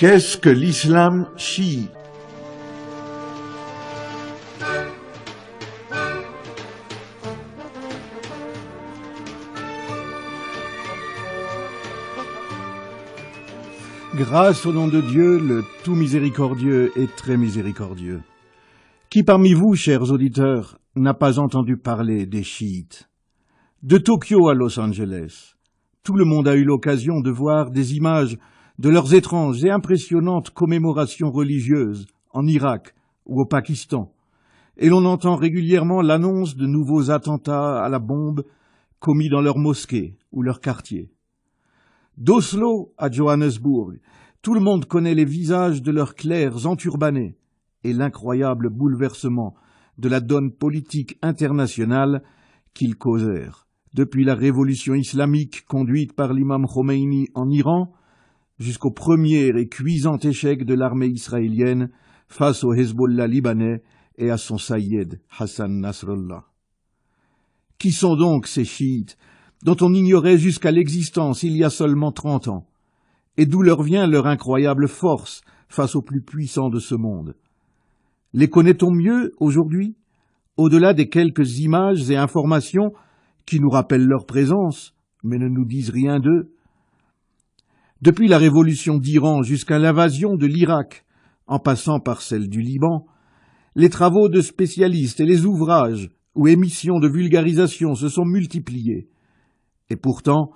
Qu'est-ce que l'islam chiite? Grâce au nom de Dieu, le tout miséricordieux et très miséricordieux. Qui parmi vous, chers auditeurs, n'a pas entendu parler des chiites? De Tokyo à Los Angeles, tout le monde a eu l'occasion de voir des images de leurs étranges et impressionnantes commémorations religieuses en Irak ou au Pakistan, et l'on entend régulièrement l'annonce de nouveaux attentats à la bombe commis dans leurs mosquées ou leurs quartiers. D'Oslo à Johannesburg, tout le monde connaît les visages de leurs clercs enturbanés et l'incroyable bouleversement de la donne politique internationale qu'ils causèrent, depuis la révolution islamique conduite par l'imam Khomeini en Iran, jusqu'au premier et cuisant échec de l'armée israélienne face au Hezbollah libanais et à son saïd Hassan Nasrallah. Qui sont donc ces chiites dont on ignorait jusqu'à l'existence il y a seulement 30 ans, et d'où leur vient leur incroyable force face aux plus puissants de ce monde? Les connaît-on mieux aujourd'hui, au-delà des quelques images et informations qui nous rappellent leur présence, mais ne nous disent rien d'eux? Depuis la révolution d'Iran jusqu'à l'invasion de l'Irak, en passant par celle du Liban, les travaux de spécialistes et les ouvrages ou émissions de vulgarisation se sont multipliés. Et pourtant,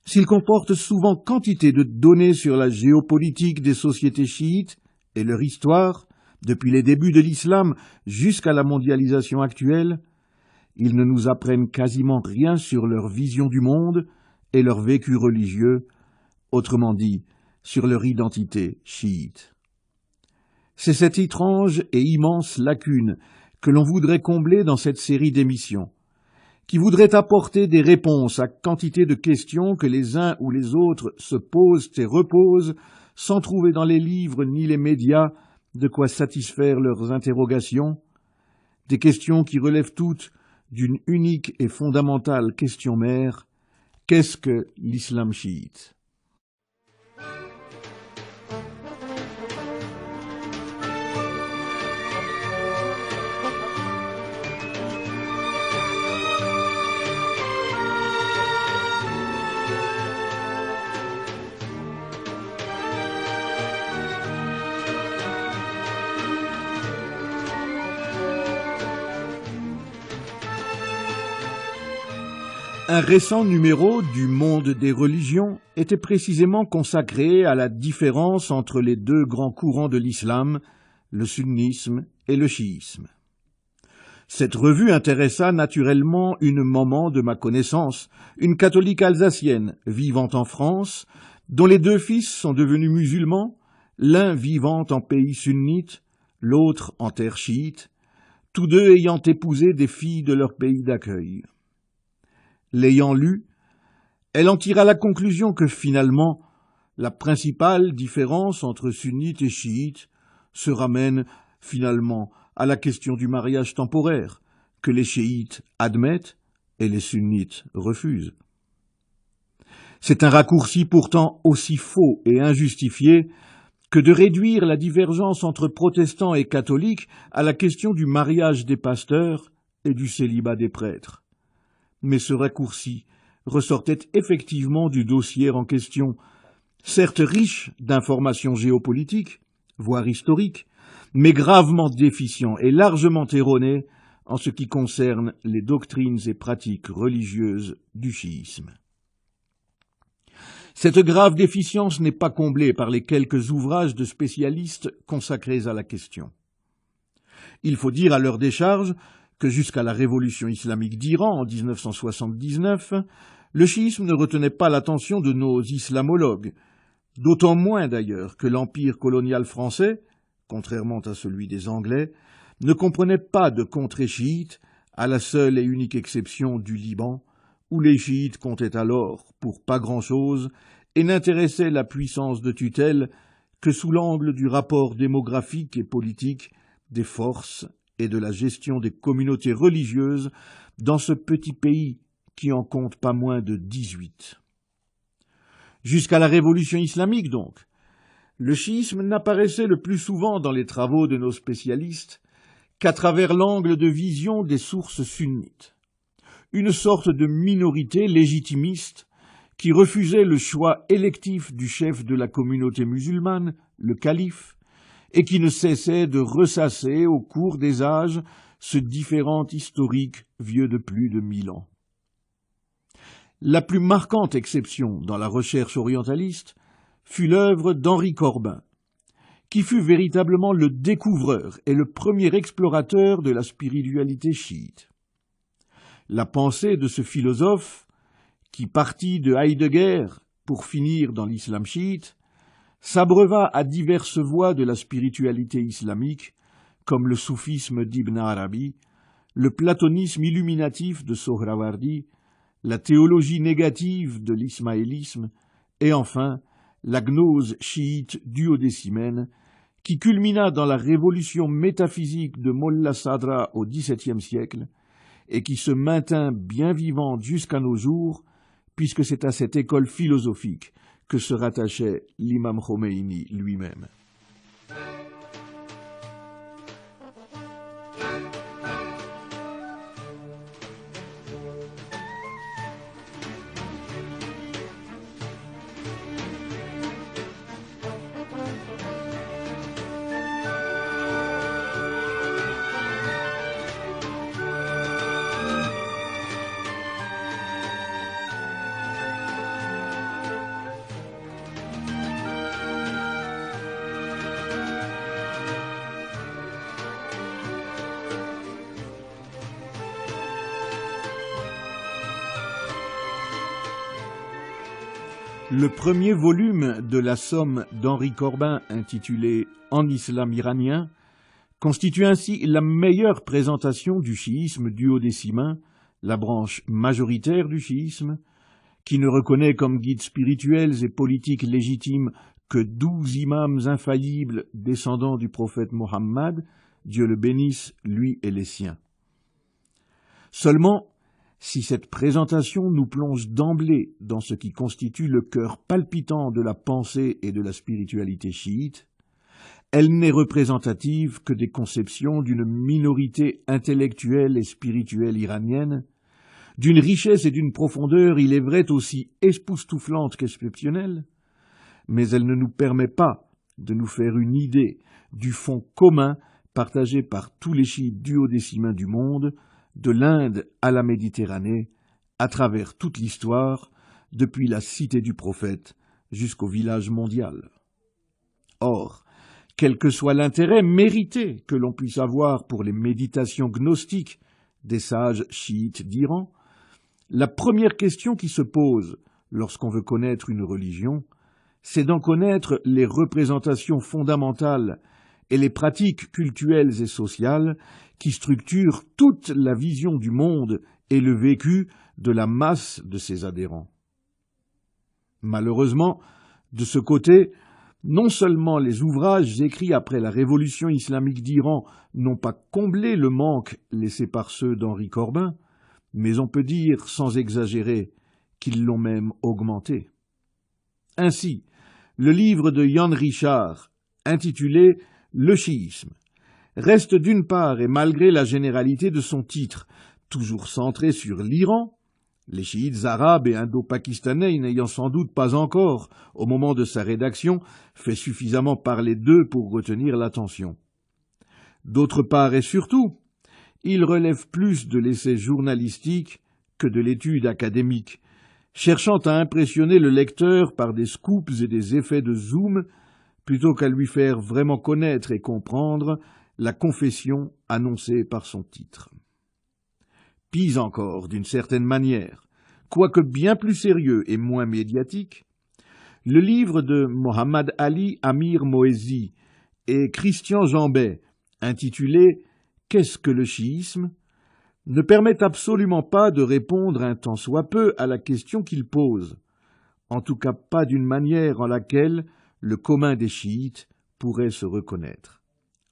s'ils comportent souvent quantité de données sur la géopolitique des sociétés chiites et leur histoire, depuis les débuts de l'islam jusqu'à la mondialisation actuelle, ils ne nous apprennent quasiment rien sur leur vision du monde et leur vécu religieux, autrement dit, sur leur identité chiite. C'est cette étrange et immense lacune que l'on voudrait combler dans cette série d'émissions, qui voudrait apporter des réponses à quantité de questions que les uns ou les autres se posent et reposent sans trouver dans les livres ni les médias de quoi satisfaire leurs interrogations, des questions qui relèvent toutes d'une unique et fondamentale question mère: qu'est-ce que l'islam chiite? Un récent numéro du Monde des religions était précisément consacré à la différence entre les deux grands courants de l'islam, le sunnisme et le chiisme. Cette revue intéressa naturellement une maman de ma connaissance, une catholique alsacienne vivant en France, dont les deux fils sont devenus musulmans, l'un vivant en pays sunnite, l'autre en terre chiite, tous deux ayant épousé des filles de leur pays d'accueil. L'ayant lu, elle en tira la conclusion que finalement, la principale différence entre sunnites et chiites se ramène finalement à la question du mariage temporaire, que les chiites admettent et les sunnites refusent. C'est un raccourci pourtant aussi faux et injustifié que de réduire la divergence entre protestants et catholiques à la question du mariage des pasteurs et du célibat des prêtres. Mais ce raccourci ressortait effectivement du dossier en question, certes riche d'informations géopolitiques, voire historiques, mais gravement déficient et largement erroné en ce qui concerne les doctrines et pratiques religieuses du chiisme. Cette grave déficience n'est pas comblée par les quelques ouvrages de spécialistes consacrés à la question. Il faut dire à leur décharge que jusqu'à la révolution islamique d'Iran en 1979, le chiisme ne retenait pas l'attention de nos islamologues, d'autant moins d'ailleurs que l'empire colonial français, contrairement à celui des Anglais, ne comprenait pas de contrée chiite, à la seule et unique exception du Liban, où les chiites comptaient alors pour pas grand-chose et n'intéressaient la puissance de tutelle que sous l'angle du rapport démographique et politique des forces et de la gestion des communautés religieuses dans ce petit pays qui en compte pas moins de 18. Jusqu'à la révolution islamique donc, Le chiisme n'apparaissait le plus souvent dans les travaux de nos spécialistes qu'à travers l'angle de vision des sources sunnites, une sorte de minorité légitimiste qui refusait le choix électif du chef de la communauté musulmane, le calife, et qui ne cessait de ressasser au cours des âges ce différend historique vieux de plus de 1000 ans. La plus marquante exception dans la recherche orientaliste fut l'œuvre d'Henri Corbin, qui fut véritablement le découvreur et le premier explorateur de la spiritualité chiite. La pensée de ce philosophe, qui partit de Heidegger pour finir dans l'islam chiite, s'abreuva à diverses voies de la spiritualité islamique, comme le soufisme d'Ibn Arabi, le platonisme illuminatif de Sohrawardi, la théologie négative de l'ismaélisme, et enfin la gnose chiite duodécimaine, qui culmina dans la révolution métaphysique de Molla Sadra au XVIIe siècle, et qui se maintint bien vivante jusqu'à nos jours, puisque c'est à cette école philosophique que se rattachait l'imam Khomeini lui-même. Le premier volume de la somme d'Henri Corbin, intitulé « En islam iranien », constitue ainsi la meilleure présentation du chiisme duodécimain, la branche majoritaire du chiisme, qui ne reconnaît comme guides spirituels et politiques légitimes que 12 imams infaillibles descendants du prophète Mohammed, Dieu le bénisse, lui et les siens. Seulement, si cette présentation nous plonge d'emblée dans ce qui constitue le cœur palpitant de la pensée et de la spiritualité chiite, elle n'est représentative que des conceptions d'une minorité intellectuelle et spirituelle iranienne, d'une richesse et d'une profondeur, il est vrai, aussi époustouflantes qu'exceptionnelles, mais elle ne nous permet pas de nous faire une idée du fond commun partagé par tous les chiites duodécimains du monde, de l'Inde à la Méditerranée, à travers toute l'histoire, depuis la cité du prophète jusqu'au village mondial. Or, quel que soit l'intérêt mérité que l'on puisse avoir pour les méditations gnostiques des sages chiites d'Iran, la première question qui se pose lorsqu'on veut connaître une religion, c'est d'en connaître les représentations fondamentales et les pratiques cultuelles et sociales qui structurent toute la vision du monde et le vécu de la masse de ses adhérents. Malheureusement, de ce côté, non seulement les ouvrages écrits après la révolution islamique d'Iran n'ont pas comblé le manque laissé par ceux d'Henri Corbin, mais on peut dire, sans exagérer, qu'ils l'ont même augmenté. Ainsi, le livre de Jan Richard, intitulé « Le chiisme », reste d'une part, et malgré la généralité de son titre, toujours centré sur l'Iran, les chiites arabes et indo-pakistanais n'ayant sans doute pas encore, au moment de sa rédaction, fait suffisamment parler d'eux pour retenir l'attention. D'autre part et surtout, il relève plus de l'essai journalistique que de l'étude académique, cherchant à impressionner le lecteur par des scoops et des effets de zoom, plutôt qu'à lui faire vraiment connaître et comprendre la confession annoncée par son titre. Pis encore, d'une certaine manière, quoique bien plus sérieux et moins médiatique, le livre de Mohammad Ali Amir Moezi et Christian Jambet, intitulé « Qu'est-ce que le chiisme ?», ne permet absolument pas de répondre un tant soit peu à la question qu'il pose, en tout cas pas d'une manière en laquelle le commun des chiites pourrait se reconnaître.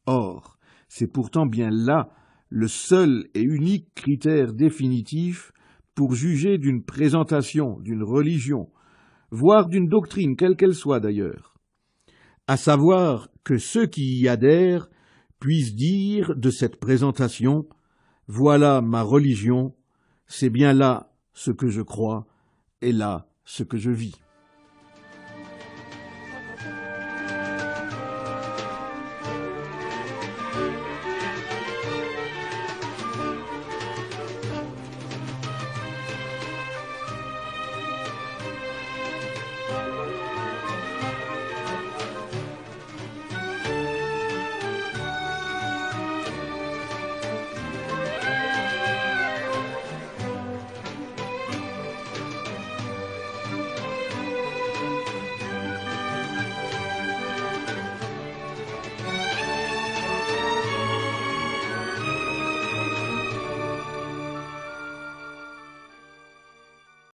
Or, c'est pourtant bien là le seul et unique critère définitif pour juger d'une présentation, d'une religion, voire d'une doctrine, quelle qu'elle soit d'ailleurs. à savoir que ceux qui y adhèrent puissent dire de cette présentation « Voilà ma religion, c'est bien là ce que je crois et là ce que je vis ».